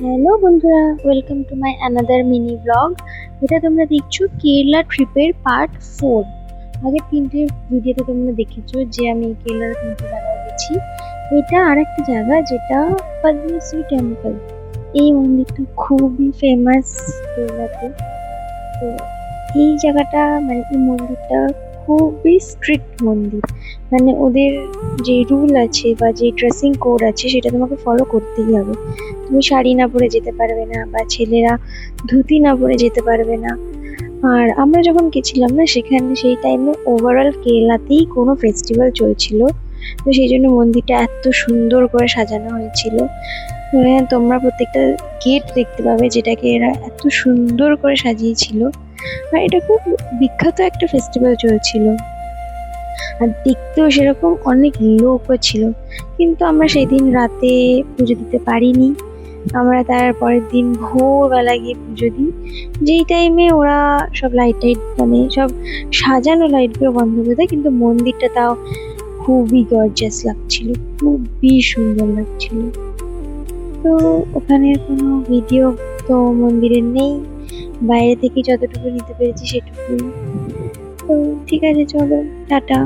Hello বন্ধুরা, welcome to my another mini blog. এটা তোমরা দেখছো কেরালা ট্রিপের পার্ট 4। আগে 3টে ভিডিওতে তোমরা দেখেছো যে আমি কেরালার 3টে জায়গায় গেছি। এটা আর একটা জায়গা যেটা পদ্মশ্রী টেম্পল। এই মন্দিরটা খুবই ফেমাস কেরালাতে। তো এই জায়গাটা মানে এই মন্দিরটা খুবই স্ট্রিক্ট মন্দির। মানে ওদের যে রুল আছে বা যে ড্রেসিং কোড আছে সেটা তোমাকে ফলো করতেই হবে। তুমি শাড়ি না পরে যেতে পারবে না বা ছেলেরা ধুতি না পরে যেতে পারবে না। আর আমরা যখন গেছিলাম না সেখানে সেই টাইমে ওভারঅল কেরালাতেই কোনো ফেস্টিভ্যাল চলছিল। তো সেই জন্য মন্দিরটা এত সুন্দর করে সাজানো হয়েছিল। তোমরা প্রত্যেকটা গেট দেখতে পাবে যেটাকে এরা এত সুন্দর করে সাজিয়েছিল। আর এটা খুব বিখ্যাত একটা ফেস্টিভ্যাল চলছিল। আর দেখতেও সেরকম অনেক লোকও ছিল। কিন্তু আমরা সেদিন রাতে পুজো দিতে পারিনি। আমরা তার পরের দিন ভোরবেলা গিয়ে পুজো দিই। যেই টাইমে ওরা সব লাইট টাইট মানে সব সাজানো লাইটগুলো বন্ধ করে দেয়, কিন্তু মন্দিরটা তাও খুবই গর্জিয়াস লাগছিল, খুবই সুন্দর লাগছিল। তো ওখানের কোনো ভিডিও তো মন্দিরের নেই, বাইরে থেকে যতটুকু নিতে পেরেছি সেটুকুই। তো ঠিক আছে, চলো টাটা।